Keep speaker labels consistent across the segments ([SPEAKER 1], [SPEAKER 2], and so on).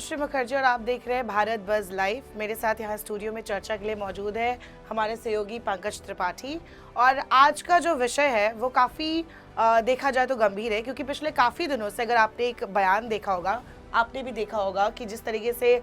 [SPEAKER 1] सुश्री मुखर्जी और आप देख रहे हैं भारत बज़ लाइव। मेरे साथ यहाँ स्टूडियो में चर्चा के लिए मौजूद है हमारे सहयोगी पंकज त्रिपाठी। और आज का जो विषय है वो काफ़ी देखा जाए तो गंभीर है, क्योंकि पिछले काफ़ी दिनों से अगर आपने एक बयान देखा होगा, आपने भी देखा होगा कि जिस तरीके से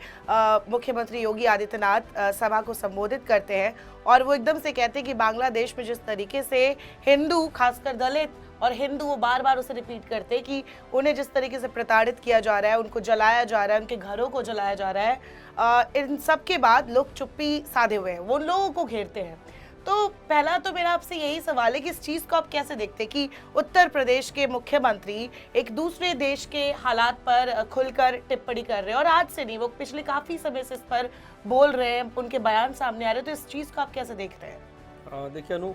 [SPEAKER 1] मुख्यमंत्री योगी आदित्यनाथ सभा को संबोधित करते हैं और वो एकदम से कहते हैं कि बांग्लादेश में जिस तरीके से हिंदू, खासकर दलित और हिंदू, वो बार बार उसे रिपीट करते हैं कि उन्हें जिस तरीके से प्रताड़ित किया जा रहा है, उनको जलाया जा रहा है, उनके घरों को जलाया जा रहा है। इन सब के बाद लोग चुप्पी साधे हुए हैं, वो लोगों को घेरते हैं। तो पहला तो मेरा आपसे यही सवाल है कि इस चीज़ को आप कैसे देखते हैं कि उत्तर प्रदेश के मुख्यमंत्री एक दूसरे देश के हालात पर खुलकर टिप्पणी कर रहे हैं, और आज से नहीं, वो पिछले काफ़ी समय से इस पर बोल रहे हैं, उनके बयान सामने आ रहे हैं। तो इस चीज़ को आप कैसे देखते हैं?
[SPEAKER 2] देखिए अनु,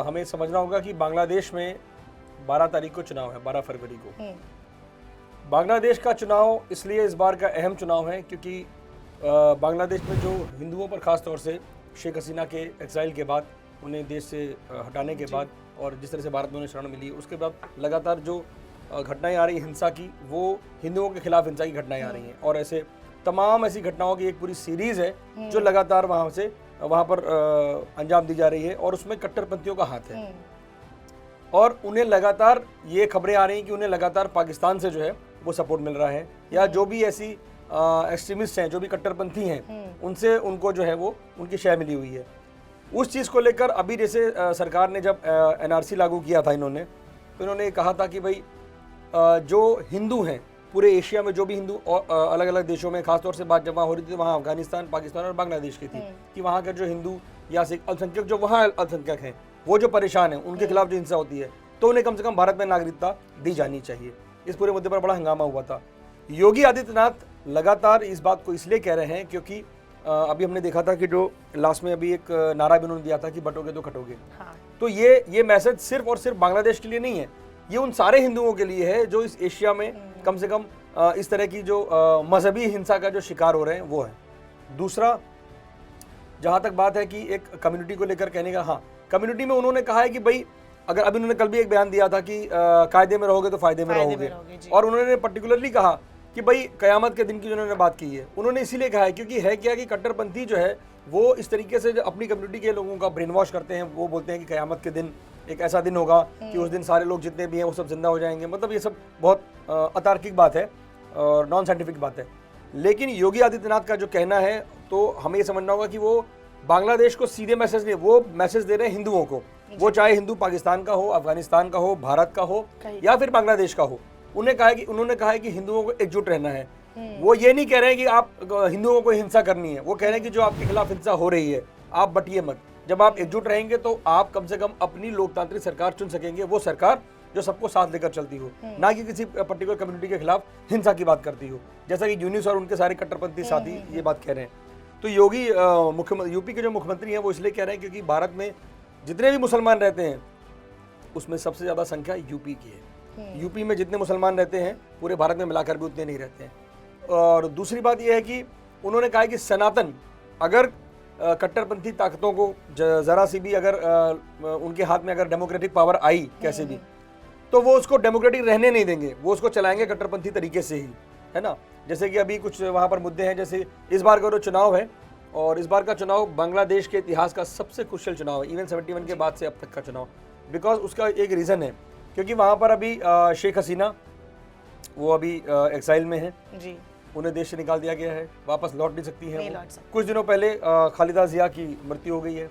[SPEAKER 2] हमें समझना होगा कि बांग्लादेश में 12 तारीख को चुनाव है, 12 फरवरी को। बांग्लादेश का चुनाव इसलिए इस बार का अहम चुनाव है क्योंकि बांग्लादेश में जो हिंदुओं पर ख़ास तौर से शेख हसीना के एक्साइल के बाद, उन्हें देश से हटाने के बाद और जिस तरह से भारत में उन्हें शरण मिली, उसके बाद लगातार जो घटनाएं आ रही हैं हिंसा की, वो हिंदुओं के खिलाफ हिंसा की घटनाएं आ रही हैं। और ऐसे तमाम ऐसी घटनाओं की एक पूरी सीरीज़ है जो लगातार वहाँ पर अंजाम दी जा रही है, और उसमें कट्टरपंथियों का हाथ है। और उन्हें लगातार ये खबरें आ रही हैं कि उन्हें लगातार पाकिस्तान से जो है वो सपोर्ट मिल रहा है, या जो भी ऐसी एक्सट्रीमिस्ट हैं, जो भी कट्टरपंथी हैं, उनसे उनको जो है वो उनकी शय मिली हुई है। उस चीज़ को लेकर अभी जैसे सरकार ने जब एनआरसी लागू किया था इन्होंने, तो इन्होंने कहा था कि भाई जो हिंदू हैं पूरे एशिया में, जो भी हिंदू अलग अलग देशों में, खासतौर से बात जब वहाँ हो रही थी वहाँ अफगानिस्तान, पाकिस्तान और बांग्लादेश की थी, कि वहाँ के जो हिंदू या सिख अल्पसंख्यक जो वहाँ अल्पसंख्यक हैं, वो जो परेशान हैं, उनके खिलाफ जो हिंसा होती है, तो उन्हें कम से कम भारत में नागरिकता दी जानी चाहिए। इस पूरे मुद्दे पर बड़ा हंगामा हुआ था। योगी आदित्यनाथ लगातार इस बात को इसलिए कह रहे हैं क्योंकि अभी हमने देखा था कि जो लास्ट में अभी एक नारा भी उन्होंने दिया था कि बटोगे तो कटोगे। हाँ। तो ये मैसेज सिर्फ और सिर्फ बांग्लादेश के लिए नहीं है, ये उन सारे हिंदुओं के लिए है जो इस एशिया में कम से कम इस तरह की जो मजहबी हिंसा का जो शिकार हो रहे हैं वो है। दूसरा, जहाँ तक बात है कि एक कम्युनिटी को लेकर कहने का, हाँ, कम्युनिटी में उन्होंने कहा है कि भाई अगर अभी उन्होंने कल भी एक बयान दिया था कि कायदे में रहोगे तो फायदे में रहोगे, और उन्होंने पर्टिकुलरली कहा कि भाई कयामत के दिन की जो उन्होंने बात की है, उन्होंने इसीलिए कहा है क्योंकि है क्या कि कट्टरपंथी जो है वो इस तरीके से जो अपनी कम्युनिटी के लोगों का ब्रेन वॉश करते हैं। वो बोलते हैं कि कयामत के दिन एक ऐसा दिन होगा कि उस दिन सारे लोग जितने भी हैं वो सब जिंदा हो जाएंगे। मतलब ये सब बहुत अतार्किक बात है और नॉन साइंटिफिक बात है। लेकिन योगी आदित्यनाथ का जो कहना है, तो हमें ये समझना होगा कि वो बांग्लादेश को सीधे मैसेज नहीं, वो मैसेज दे रहे हैं हिंदुओं को, वो चाहे हिंदू पाकिस्तान का हो, अफगानिस्तान का हो, भारत का हो या फिर बांग्लादेश का हो। उन्होंने कहा है कि हिंदुओं को एकजुट रहना है। वो ये नहीं कह रहे हैं कि आप हिंदुओं को हिंसा करनी है, वो कह रहे हैं कि जो आपके खिलाफ हिंसा हो रही है आप बटिए मत। जब आप एकजुट रहेंगे तो आप कम से कम अपनी लोकतांत्रिक सरकार चुन सकेंगे, वो सरकार जो सबको साथ लेकर चलती हो, ना कि किसी पर्टिकुलर कम्युनिटी के खिलाफ हिंसा की बात करती हो, जैसा कि यूनिस और उनके सारे कट्टरपंथी साथी ये बात कह रहे हैं। तो योगी यूपी के जो मुख्यमंत्री हैं वो इसलिए कह रहे हैं क्योंकि भारत में जितने भी मुसलमान रहते हैं उसमें सबसे ज़्यादा संख्या यूपी की है। यूपी में जितने मुसलमान रहते हैं पूरे भारत में मिलाकर भी उतने नहीं रहते हैं। और दूसरी बात यह है कि उन्होंने कहा कि सनातन अगर कट्टरपंथी ताकतों को ज़रा सी भी अगर उनके हाथ में अगर डेमोक्रेटिक पावर आई कैसे भी, तो वो उसको डेमोक्रेटिक रहने नहीं देंगे, वो उसको चलाएंगे कट्टरपंथी तरीके से ही, है ना। जैसे कि अभी कुछ वहाँ पर मुद्दे हैं, जैसे इस बार का जो चुनाव है, और इस बार का चुनाव बांग्लादेश के इतिहास का सबसे क्रुशियल चुनाव है, इवन 71 के बाद से अब तक का चुनाव। बिकॉज उसका एक रीज़न है क्योंकि वहाँ पर अभी शेख हसीना वो अभी एक्साइल में है जी, उन्हें देश से निकाल दिया गया है, वापस लौट नहीं सकती हैं। कुछ दिनों पहले खालिदा जिया की मृत्यु हो गई है।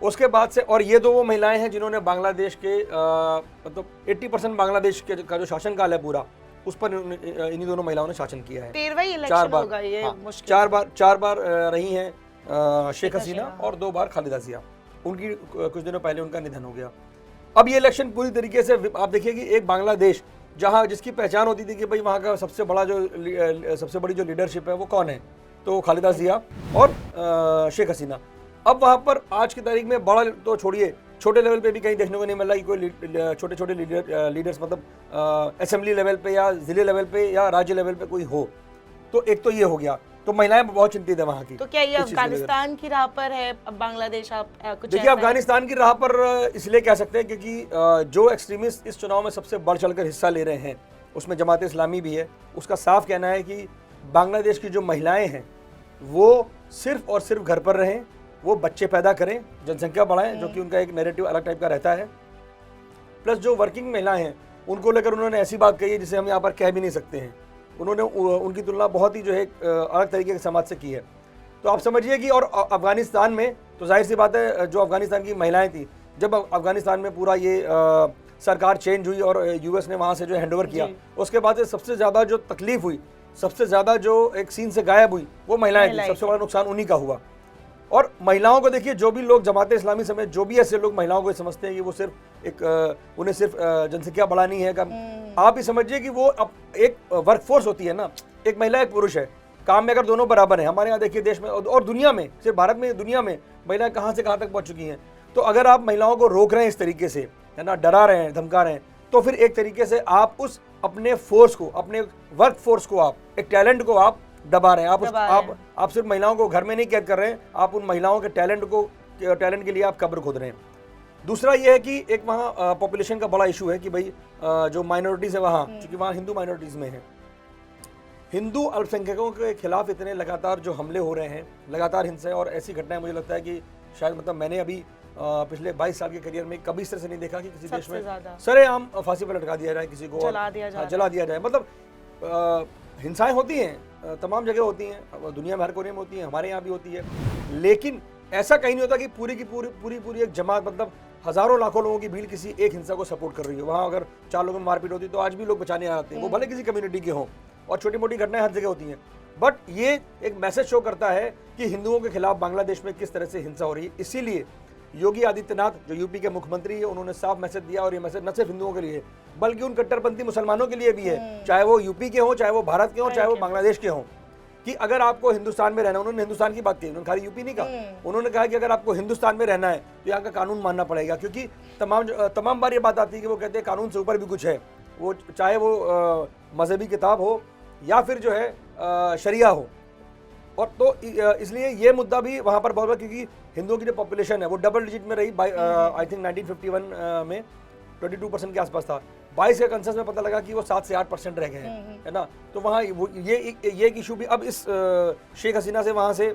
[SPEAKER 2] उसके बाद से, और ये दो वो महिलाएं हैं जिन्होंने बांग्लादेश के मतलब 80% बांग्लादेश के का जो शासनकाल है पूरा, उस पर इन्हीं दोनों महिलाओं ने शासन किया है।
[SPEAKER 1] 13वां इलेक्शन होगा ये,
[SPEAKER 2] चार बार रही हैं शेख हसीना और 2 बार खालिदा जिया। उनकी कुछ दिनों पहले उनका निधन हो गया। अब ये इलेक्शन पूरी तरीके से आप देखिए कि एक बांग्लादेश जहां जिसकी पहचान होती थी कि भाई वहाँ का सबसे बड़ी जो लीडरशिप है वो कौन है, तो खालिदा जिया और शेख हसीना। अब वहाँ पर आज की तारीख में बड़ा तो छोड़िए, छोटे लेवल पे भी कहीं देखने को नहीं मिल रहा कि कोई छोटे छोटे लीडर्स मतलब असेंबली लेवल पे या ज़िले लेवल पे या राज्य लेवल पे कोई हो। तो एक तो ये हो गया, तो महिलाएं बहुत चिंतित है वहाँ की।
[SPEAKER 1] तो क्या ये अफगानिस्तान की राह पर है अब बांग्लादेश? आप कुछ
[SPEAKER 2] देखिए, अफगानिस्तान की राह पर इसलिए कह सकते हैं क्योंकि जो एक्सट्रीमिस्ट इस चुनाव में सबसे बढ़ चढ़कर हिस्सा ले रहे हैं उसमें जमात इस्लामी भी है। उसका साफ कहना है कि बांग्लादेश की जो महिलाएं हैं वो सिर्फ और सिर्फ घर पर रहें, वो बच्चे पैदा करें, जनसंख्या बढ़ाएं, जो कि उनका एक नैरेटिव अलग टाइप का रहता है। प्लस जो वर्किंग महिलाएं हैं उनको लेकर उन्होंने ऐसी बात कही है जिसे हम यहाँ पर कह भी नहीं सकते हैं। उन्होंने उनकी तुलना बहुत ही जो है अलग तरीके के समाज से की है। तो आप समझिए कि और अफगानिस्तान में तो जाहिर सी बात है, जो अफगानिस्तान की महिलाएं थी, जब अफगानिस्तान में पूरा ये सरकार चेंज हुई और यूएस ने वहाँ से जो हैंडओवर किया, उसके बाद से सबसे ज़्यादा जो तकलीफ हुई, सबसे ज़्यादा जो एक सीन से गायब हुई, वो महिलाएं थी। सबसे बड़ा नुकसान उन्हीं का हुआ। और महिलाओं को देखिए, जो भी लोग जमात इस्लामी समेत जो भी ऐसे लोग महिलाओं को समझते हैं कि वो सिर्फ उन्हें सिर्फ जनसंख्या बढ़ानी है, आप ही समझिए कि वो अब एक वर्कफोर्स होती है ना, एक महिला एक पुरुष है, काम में अगर दोनों बराबर हैं। हमारे यहाँ देखिए देश में और दुनिया में, सिर्फ भारत में, दुनिया में महिलाएं कहाँ से कहाँ तक पहुँच चुकी हैं। तो अगर आप महिलाओं को रोक रहे हैं इस तरीके से, है ना, डरा रहे हैं, धमका रहे हैं, तो फिर एक तरीके से आप उस अपने फोर्स को, अपने वर्क फोर्स को, आप एक टैलेंट को आप दबा रहे हैं। आप सिर्फ महिलाओं को घर में नहीं कैद कर रहे हैं, आप उन महिलाओं के टैलेंट के लिए आप कब्र खोद रहे हैं। दूसरा ये है कि एक वहाँ पॉपुलेशन का बड़ा इशू है कि भाई जो माइनॉरिटीज़ है वहाँ, क्योंकि वहाँ हिंदू माइनॉरिटीज़ में है, हिंदू अल्पसंख्यकों के खिलाफ इतने लगातार जो हमले हो रहे हैं, लगातार हिंसा और ऐसी घटनाएं, मुझे लगता है कि शायद मतलब मैंने अभी पिछले 22 साल के करियर में कभी इस तरह से नहीं देखा कि किसी देश में सरेआम फांसी पर लटका दिया जाए, किसी को जला दिया जाए। मतलब हिंसाएं होती हैं, तमाम जगह होती हैं, दुनिया में हर कोने में होती हैं, हमारे यहाँ भी होती है, लेकिन ऐसा कहीं नहीं होता कि पूरी की पूरी एक जमात, मतलब हजारों लाखों लोगों की भीड़ किसी एक हिंसा को सपोर्ट कर रही हो। वहाँ अगर 4 लोगों में मारपीट होती तो आज भी लोग बचाने आते हैं, वो भले किसी कम्युनिटी के हों, और छोटी मोटी घटनाएं हर जगह होती हैं। बट ये एक मैसेज शो करता है कि हिंदुओं के खिलाफ बांग्लादेश में किस तरह से हिंसा हो रही है। इसीलिए योगी आदित्यनाथ, जो यूपी के मुख्यमंत्री है, उन्होंने साफ मैसेज दिया, और ये मैसेज न सिर्फ हिंदुओं के लिए बल्कि उन कट्टरपंथी मुसलमानों के लिए भी है, चाहे वो यूपी के हों, चाहे वो भारत के हों, चाहे वो बांग्लादेश के हों, कि अगर आपको हिंदुस्तान में रहना, उन्होंने हिंदुस्तान की बात की, उन्होंने खाली यूपी नहीं कहा, उन्होंने कहा कि अगर आपको हिंदुस्तान में रहना है तो यहाँ का कानून मानना पड़ेगा। क्योंकि तमाम बार ये बात आती है कि वो कहते हैं कानून से ऊपर भी कुछ है, वो चाहे वो मजहबी किताब हो या फिर जो है शरिया हो। और तो इसलिए ये मुद्दा भी वहाँ पर बहुत, क्योंकि हिंदुओं की जो पॉपुलेशन है वो डबल डिजिट में रही, आई थिंक 1951 में 22% के आसपास था। 22 के कंसेंसस में पता लगा कि वो 7 से 8% रह गए हैं, है ना। तो वहाँ ये एक इशू भी अब इस शेख हसीना से वहाँ से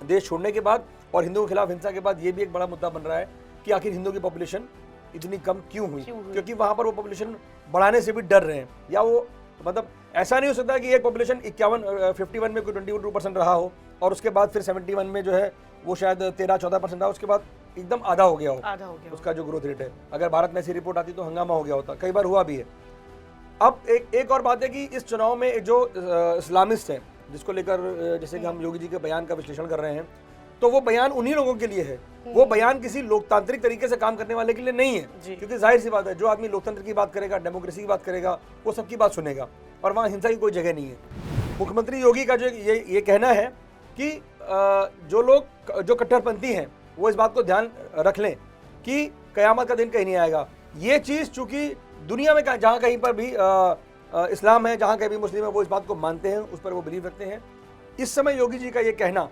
[SPEAKER 2] देश छोड़ने के बाद और हिंदुओं के खिलाफ हिंसा के बाद ये भी एक बड़ा मुद्दा बन रहा है कि आखिर हिंदुओं की पॉपुलेशन इतनी कम क्यों हुई। क्योंकि वहाँ पर वो पॉपुलेशन बढ़ाने से भी डर रहे हैं, या वो मतलब ऐसा नहीं हो सकता कि एक पॉपुलेशन 51 में कोई 22% रहा हो और उसके बाद फिर 71 में जो है वो शायद 13-14% रहा, उसके बाद एकदम आधा हो गया हो उसका जो ग्रोथ रेट है। अगर भारत में ऐसी रिपोर्ट आती तो हंगामा हो गया होता, कई बार हुआ भी है। अब एक और बात है कि इस चुनाव में जो इस्लामिस्ट हैं, जिसको लेकर जैसे कि हम योगी जी के बयान का विश्लेषण कर रहे हैं, तो वो बयान उन्हीं लोगों के लिए है, वो बयान किसी लोकतांत्रिक तरीके से काम करने वाले के लिए नहीं है। क्योंकि जाहिर सी बात है, जो आदमी लोकतंत्र की बात करेगा, डेमोक्रेसी की बात करेगा, वो सबकी बात सुनेगा, और वहाँ हिंसा की कोई जगह नहीं है। मुख्यमंत्री योगी का जो ये कहना है कि जो लोग जो कट्टरपंथी हैं वो इस बात को ध्यान रख लें कि कयामत का दिन कहीं नहीं आएगा। ये चीज़ चूँकि दुनिया में जहाँ कहीं पर भी इस्लाम है, जहाँ कहीं भी मुस्लिम है, वो इस बात को मानते हैं, उस पर वो बिलीव रखते हैं। इस समय योगी जी का ये कहना,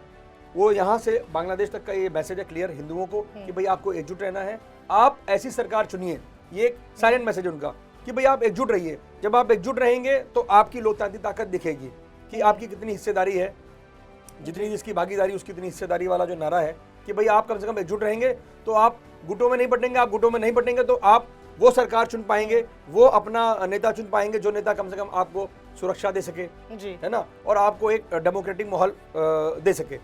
[SPEAKER 2] वो यहाँ से बांग्लादेश तक का ये मैसेज है क्लियर हिंदुओं को कि भाई आपको एकजुट रहना है, आप ऐसी सरकार चुनिए। ये एक साइलेंट मैसेज उनका कि भाई आप एकजुट रहिए। जब आप एकजुट रहेंगे तो आपकी लोकतांत्रिक ताकत दिखेगी कि आपकी कितनी हिस्सेदारी है, जितनी जिसकी भागीदारी उसकी इतनी हिस्सेदारी वाला जो नारा है कि भाई आप कम से कम एकजुट रहेंगे तो आप गुटों में नहीं बटेंगे। आप गुटों में नहीं बटेंगे तो आप वो सरकार चुन पाएंगे, वो अपना नेता चुन पाएंगे जो नेता कम से कम आपको सुरक्षा दे सके, है ना, और आपको एक डेमोक्रेटिक माहौल दे सके।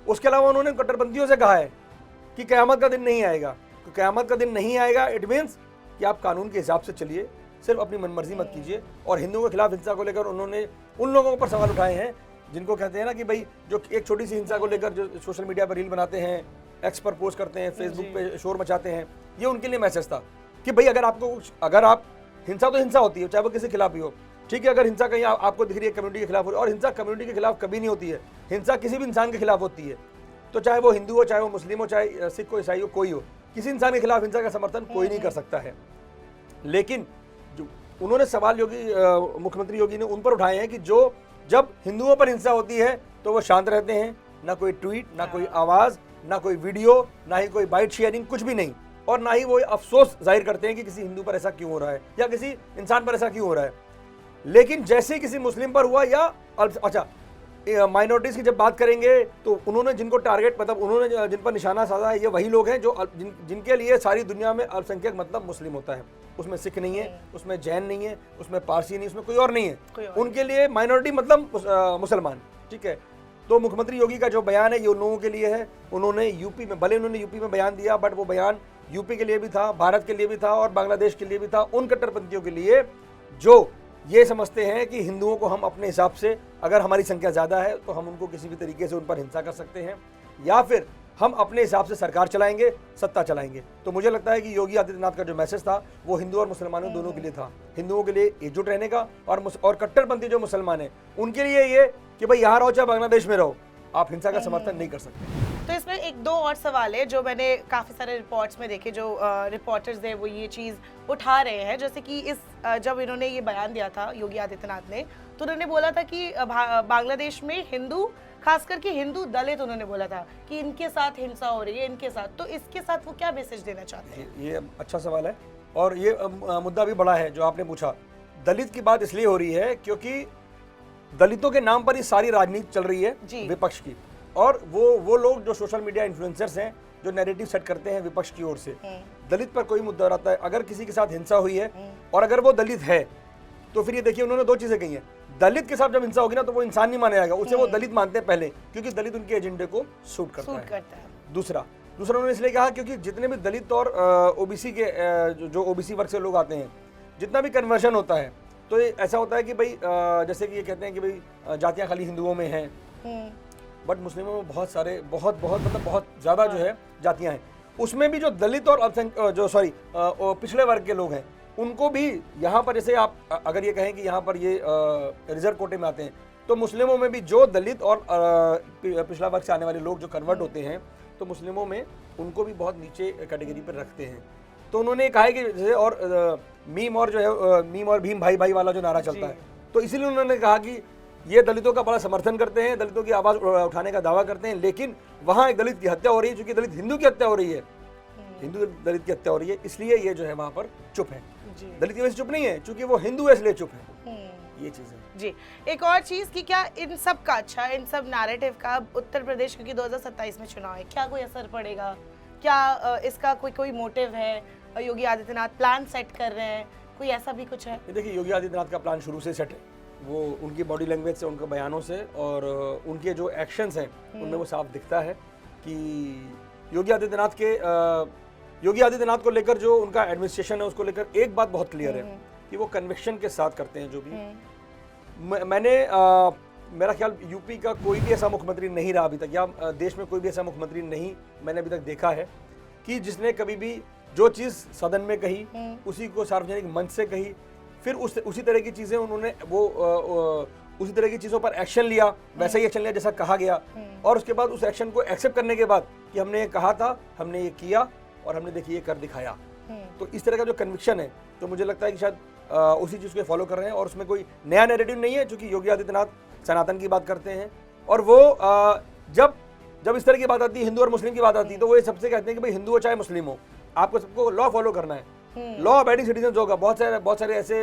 [SPEAKER 2] उसके अलावा उन्होंने कट्टरपंथियों से कहा है कि क़यामत का दिन नहीं आएगा। तो क़यामत का दिन नहीं आएगा इट मीन्स कि आप कानून के हिसाब से चलिए, सिर्फ अपनी मनमर्जी मत कीजिए। और हिंदुओं के खिलाफ हिंसा को लेकर उन्होंने उन लोगों पर सवाल उठाए हैं जिनको कहते हैं ना कि भाई जो एक छोटी सी हिंसा को लेकर जो सोशल मीडिया पर रील बनाते हैं, एक्स पर पोस्ट करते हैं, फेसबुक पे शोर मचाते हैं, ये उनके लिए मैसेज था कि भाई अगर आप हिंसा तो हिंसा होती है, चाहे वो किसी खिलाफ भी हो, ठीक है। अगर हिंसा कहीं आपको दिख रही है कम्युनिटी के खिलाफ हो रही है, और हिंसा कम्युनिटी के खिलाफ कभी नहीं होती है, हिंसा किसी भी इंसान के खिलाफ होती है। तो चाहे वो हिंदू हो, चाहे वो मुस्लिम हो, चाहे सिख हो, ईसाई हो, कोई हो, किसी इंसान के खिलाफ हिंसा का समर्थन कोई नहीं कर सकता है। लेकिन जो उन्होंने सवाल मुख्यमंत्री योगी ने उन पर उठाए हैं कि जब हिंदुओं पर हिंसा होती है तो वो शांत रहते हैं, ना कोई ट्वीट, ना कोई आवाज़, ना कोई वीडियो, ना ही कोई बाइट शेयरिंग, कुछ भी नहीं, और ना ही वो अफसोस जाहिर करते हैं कि किसी हिंदू पर ऐसा क्यों हो रहा है या किसी इंसान पर ऐसा क्यों हो रहा है। लेकिन जैसे ही किसी मुस्लिम पर हुआ या अच्छा माइनॉरिटीज की जब बात करेंगे तो उन्होंने जिनको टारगेट मतलब उन्होंने जिन पर निशाना साधा है ये वही लोग हैं जो जिनके लिए सारी दुनिया में अल्पसंख्यक मतलब मुस्लिम होता है। उसमें सिख नहीं है, उसमें जैन नहीं है, उसमें पारसी नहीं, उसमें कोई और नहीं है। उनके लिए माइनॉरिटी मतलब मुसलमान, ठीक है। तो मुख्यमंत्री योगी का जो बयान है ये उन लोगों के लिए है। उन्होंने यूपी में, भले उन्होंने यूपी में बयान दिया, बट वो बयान यूपी के लिए भी था, भारत के लिए भी था और बांग्लादेश के लिए भी था, उन कट्टरपंथियों के लिए जो ये समझते हैं कि हिंदुओं को हम अपने हिसाब से, अगर हमारी संख्या ज़्यादा है तो हम उनको किसी भी तरीके से उन पर हिंसा कर सकते हैं या फिर हम अपने हिसाब से सरकार चलाएंगे, सत्ता चलाएंगे। तो मुझे लगता है कि योगी आदित्यनाथ का जो मैसेज था वो हिंदू और मुसलमानों दोनों के लिए था। हिंदुओं के लिए एकजुट रहने का और कट्टरपंथी जो मुसलमान है उनके लिए ये कि भाई यहाँ रहो चाहे बांग्लादेश में रहो, आप हिंसा का समर्थन नहीं कर सकते।
[SPEAKER 1] तो इसमें एक दो और सवाल है जो मैंने काफ़ी सारे रिपोर्ट्स में देखे, जो रिपोर्टर्स हैं वो ये चीज़ उठा रहे हैं। जैसे कि जब इन्होंने ये बयान दिया था योगी आदित्यनाथ ने, तो उन्होंने बोला था कि बांग्लादेश में हिंदू, खास करके हिंदू दलित, उन्होंने बोला था कि इनके साथ हिंसा हो रही है, इनके साथ। तो इसके साथ वो क्या मैसेज देना चाहते हैं? ये
[SPEAKER 2] अच्छा सवाल है और ये मुद्दा भी बड़ा है जो आपने पूछा। दलित की बात इसलिए हो रही है क्योंकि दलितों के नाम पर ही सारी राजनीति चल रही है विपक्ष की, और वो लोग जो सोशल मीडिया इन्फ्लुएंसर्स हैं जो नैरेटिव सेट करते हैं विपक्ष की ओर से, दलित पर कोई मुद्दा रहता है, अगर किसी के साथ हिंसा हुई है और अगर वो दलित है तो फिर ये देखिए उन्होंने दो चीजें कही हैं। दलित के साथ जब हिंसा होगी ना तो वो इंसान नहीं माना जाएगा, उसे वो दलित मानते हैं पहले, क्योंकि दलित उनके एजेंडे को सूट करता है। दूसरा उन्होंने इसलिए कहा क्योंकि जितने भी दलित और ओबीसी के जो ओबीसी वर्ग से लोग आते हैं, जितना भी कन्वर्शन होता है तो ये ऐसा होता है कि भाई जैसे कि ये कहते हैं कि भाई जातियां खाली हिंदुओं में हैं, बट मुस्लिमों में बहुत सारे बहुत ज़्यादा जो है जातियां हैं। उसमें भी जो दलित और पिछड़े वर्ग के लोग हैं उनको भी यहाँ पर, जैसे आप अगर ये कहें कि यहाँ पर ये रिजर्व कोटे में आते हैं, तो मुस्लिमों में भी जो दलित और पिछड़ा वर्ग से आने वाले लोग जो कन्वर्ट होते हैं तो मुस्लिमों में उनको भी बहुत नीचे कैटेगरी पर रखते हैं। तो उन्होंने कहा है कि जैसे और मीम और भीम भाई भाई वाला जो नारा चलता है, तो इसीलिए उन्होंने कहा कि ये दलितों का बड़ा समर्थन करते हैं, दलितों की आवाज़ उठाने का दावा करते हैं, लेकिन वहाँ एक दलित की हत्या हो रही है, चूंकि दलित हिंदू की हत्या हो रही है, हिंदू दलित की हत्या हो रही है, इसलिए ये जो है वहाँ पर चुप है। दलित की वजह से चुप नहीं है, चूंकि वो हिंदू है इसलिए चुप है। ये चीज़ है
[SPEAKER 1] जी। एक और चीज़ कि क्या इन सब का, अच्छा इन सब नैरेटिव का उत्तर प्रदेश, क्योंकि 2027 में चुनाव है, क्या कोई असर पड़ेगा? क्या इसका कोई मोटिव है? योगी आदित्यनाथ प्लान सेट कर रहे हैं, कोई ऐसा भी कुछ है?
[SPEAKER 2] देखिए, योगी आदित्यनाथ का प्लान शुरू से सेट है, वो उनकी बॉडी लैंग्वेज से, उनके बयानों से और उनके जो एक्शंस हैं उनमें वो साफ दिखता है कि योगी आदित्यनाथ को लेकर जो उनका एडमिनिस्ट्रेशन है उसको लेकर एक बात बहुत क्लियर है कि वो कन्विक्शन के साथ करते हैं जो भी। मेरा ख्याल यूपी का कोई भी ऐसा मुख्यमंत्री नहीं रहा अभी तक, या देश में कोई भी ऐसा मुख्यमंत्री नहीं मैंने अभी तक देखा है कि जिसने कभी भी जो चीज़ सदन में कही उसी को सार्वजनिक मंच से कही, फिर उसी तरह की चीज़ें उन्होंने उसी तरह की चीज़ों पर एक्शन लिया, वैसा ही एक्शन लिया जैसा कहा गया, और उसके बाद उस एक्शन को एक्सेप्ट करने के बाद कि हमने ये कहा था, हमने ये किया और हमने देखिए ये कर दिखाया। तो इस तरह का जो कन्विक्शन है, तो मुझे लगता है कि शायद उसी चीज़ को फॉलो कर रहे हैं और उसमें कोई नया नैरेटिव नहीं है, क्योंकि योगी आदित्यनाथ सनातन की बात करते हैं और वो जब इस तरह की बात आती है, हिंदू और मुस्लिम की बात आती है, तो वो ये सबसे कहते हैं कि भाई हिंदू हो चाहे मुस्लिम हो, आपको सबको लॉ फॉलो करना है, लॉ अबाइडिंग सिटीजन होगा। बहुत सारे ऐसे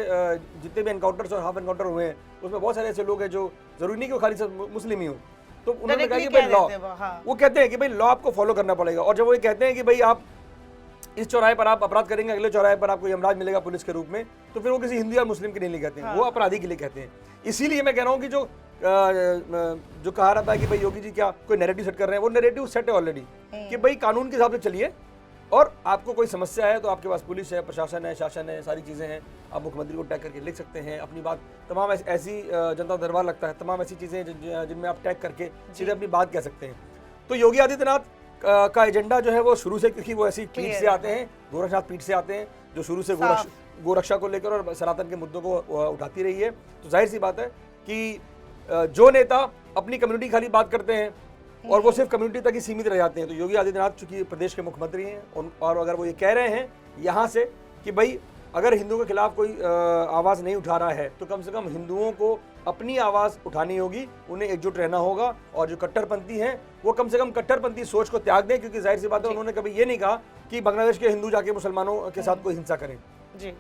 [SPEAKER 2] जितने भी एनकाउंटर्स और हाफ एनकाउंटर हुए हैं उसमें बहुत सारे ऐसे लोग हैं जो जरूरी नहीं कि वो खाली मुस्लिम ही हो, तो उन्होंने कहा कि भाई लॉ, वो कहते हैं कि भाई लॉ आपको फॉलो करना पड़ेगा। और जब वो ये कहते हैं कि भाई आप इस चौराहे पर आप अपराध करेंगे, अगले चौराहे पर आपको यमराज मिलेगा पुलिस के रूप में, तो फिर वो किसी हिंदू या मुस्लिम के लिए नहीं कहते हैं, वो अपराधी के लिए कहते हैं। इसीलिए मैं कह रहा हूँ कि जो कहा रहा था कि भाई योगी जी क्या कोई नैरेटिव सेट कर रहे हैं, वो नैरेटिव सेट है ऑलरेडी कि भाई कानून के हिसाब से चलिए, और आपको कोई समस्या है तो आपके पास पुलिस है, प्रशासन है, शासन है, सारी चीज़ें हैं, आप मुख्यमंत्री को टैग करके लिख सकते हैं अपनी बात। तमाम ऐसी जनता दरबार लगता है, तमाम ऐसी चीज़ें जिनमें आप टैग करके सीधे अपनी बात कह सकते हैं। तो योगी आदित्यनाथ का एजेंडा जो है वो शुरू से, क्योंकि वो ऐसी पीठ से आते हैं, गोरक्षनाथ पीठ से आते हैं जो शुरू से गोरक्षा को लेकर और सनातन के मुद्दों को उठाती रही है, तो जाहिर सी बात है कि जो नेता अपनी कम्युनिटी खाली बात करते हैं और वो सिर्फ कम्युनिटी तक ही सीमित रह जाते हैं, तो योगी आदित्यनाथ चूंकि प्रदेश के मुख्यमंत्री हैं और अगर वो ये कह रहे हैं यहाँ से कि भाई अगर हिंदुओं के खिलाफ कोई आवाज़ नहीं उठा रहा है तो कम से कम हिंदुओं को अपनी आवाज़ उठानी होगी, उन्हें एकजुट रहना होगा, और जो कट्टरपंथी हैं वो कम से कम कट्टरपंथी सोच को त्याग दें, क्योंकि जाहिर सी बात है उन्होंने कभी ये नहीं कहा कि बांग्लादेश के हिंदू जाके मुसलमानों के साथ कोई हिंसा करें,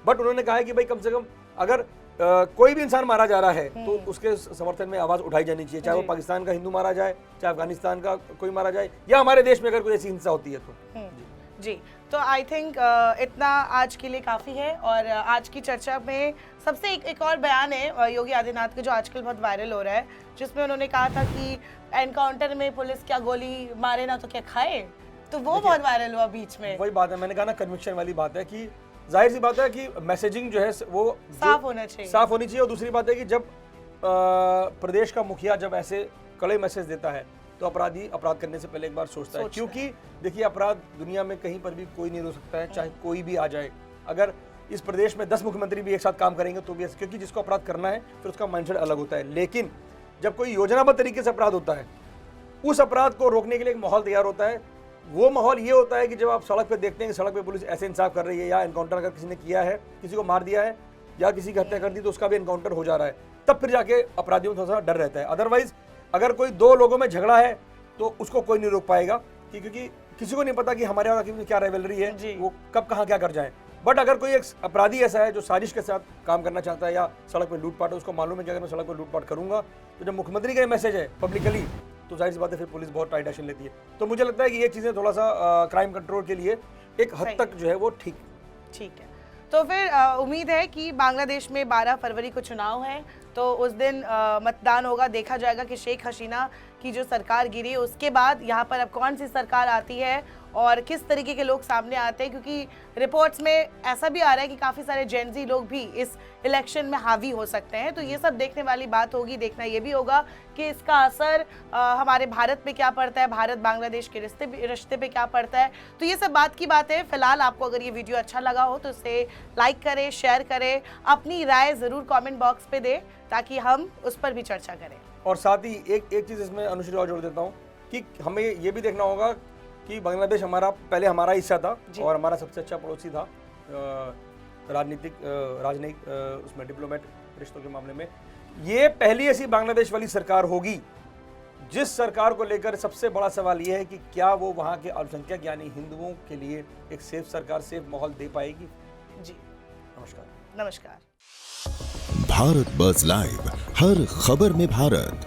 [SPEAKER 2] बट उन्होंने कहा है कि भाई कम से कम अगर कोई भी इंसान मारा जा रहा है तो उसके समर्थन में आवाज उठाई जानी चाहिए, चाहे वो पाकिस्तान का हिंदू मारा जाए, चाहे अफगानिस्तान का कोई मारा जाए, या हमारे देश में अगर कोई ऐसी हिंसा होती है तो।
[SPEAKER 1] जी, तो आई थिंक इतना आज के लिए काफ़ी है। और आज की चर्चा में सबसे एक और बयान है योगी आदित्यनाथ का जो आजकल बहुत वायरल हो रहा है, जिसमें उन्होंने कहा था कि एनकाउंटर में पुलिस क्या गोली मारे ना तो क्या खाए, तो वो बहुत वायरल हुआ बीच में।
[SPEAKER 2] वही बात है, मैंने कहा ना, कन्विक्शन वाली बात है कि जाहिर सी बात है कि मैसेजिंग जो है वो
[SPEAKER 1] साफ होना चाहिए,
[SPEAKER 2] साफ होनी चाहिए। और दूसरी बात है कि जब प्रदेश का मुखिया जब ऐसे कड़े मैसेज देता है तो अपराधी अपराध करने से पहले एक बार सोचता है, क्योंकि देखिए अपराध दुनिया में कहीं पर भी कोई नहीं रोक सकता है, चाहे कोई भी आ जाए। अगर इस प्रदेश में 10 मुख्यमंत्री भी एक साथ काम करेंगे तो भी, क्योंकि जिसको अपराध करना है फिर उसका माइंडसेट अलग होता है। लेकिन जब कोई योजनाबद्ध तरीके से अपराध होता है, उस अपराध को रोकने के लिए एक माहौल तैयार होता है। वो माहौल ये होता है कि जब आप सड़क पर देखते हैं कि सड़क पर पुलिस ऐसे इंसाफ कर रही है, या एनकाउंटर अगर किसी ने किया है, किसी को मार दिया है या किसी की हत्या कर दी तो उसका भी एनकाउंटर हो जा रहा है, तब फिर जाके अपराधियों को थोड़ा सा डर रहता है। अदरवाइज अगर कोई दो लोगों में झगड़ा है तो उसको कोई नहीं रोक पाएगा, क्योंकि किसी को नहीं पता कि हमारे यहाँ की क्या राइवलरी है, वो कब कहाँ क्या कर जाए। बट अगर कोई एक अपराधी ऐसा है जो साजिश के साथ काम करना चाहता है या सड़क पर लूटपाट है, उसको मालूम है कि अगर मैं सड़क पर लूटपाट करूंगा तो जब मुख्यमंत्री का ये मैसेज है पब्लिकली, तो जाहिर सी बात है फिर पुलिस बहुत टाइट एक्शन लेती है। तो मुझे लगता है कि ये चीज़ें थोड़ा सा क्राइम कंट्रोल के लिए एक हद तक जो है वो ठीक
[SPEAKER 1] है। तो फिर उम्मीद है कि बांग्लादेश में 12 फरवरी को चुनाव है, तो उस दिन मतदान होगा, देखा जाएगा कि शेख हसीना की जो सरकार गिरी उसके बाद यहाँ पर अब कौन सी सरकार आती है और किस तरीके के लोग सामने आते हैं, क्योंकि रिपोर्ट्स में ऐसा भी आ रहा है कि काफ़ी सारे जेनजी लोग भी इस इलेक्शन में हावी हो सकते हैं। तो ये सब देखने वाली बात होगी। देखना ये भी होगा कि इसका असर हमारे भारत पे क्या पड़ता है, भारत बांग्लादेश के रिश्ते पे क्या पड़ता है। तो ये सब बात की बात है। फिलहाल आपको अगर ये वीडियो अच्छा लगा हो तो इसे लाइक करें, शेयर करें, अपनी राय ज़रूर कॉमेंट बॉक्स पे दें ताकि हम उस पर भी चर्चा करें।
[SPEAKER 2] और साथ ही एक चीज़ इसमें अनुश्री और जोड़ देता हूँ कि हमें ये भी देखना होगा कि बांग्लादेश पहले हमारा हिस्सा था और हमारा सबसे अच्छा पड़ोसी था राजनीतिक उसमें डिप्लोमेट रिश्तों के मामले में। ये पहली ऐसी बांग्लादेश वाली सरकार होगी जिस सरकार को लेकर सबसे बड़ा सवाल ये है कि क्या वो वहाँ के अल्पसंख्यक यानी हिंदुओं के लिए एक सेफ सरकार, सेफ माहौल दे पाएगी।
[SPEAKER 1] जी
[SPEAKER 2] नमस्कार।
[SPEAKER 3] भारत बज़ लाइव, हर खबर में भारत।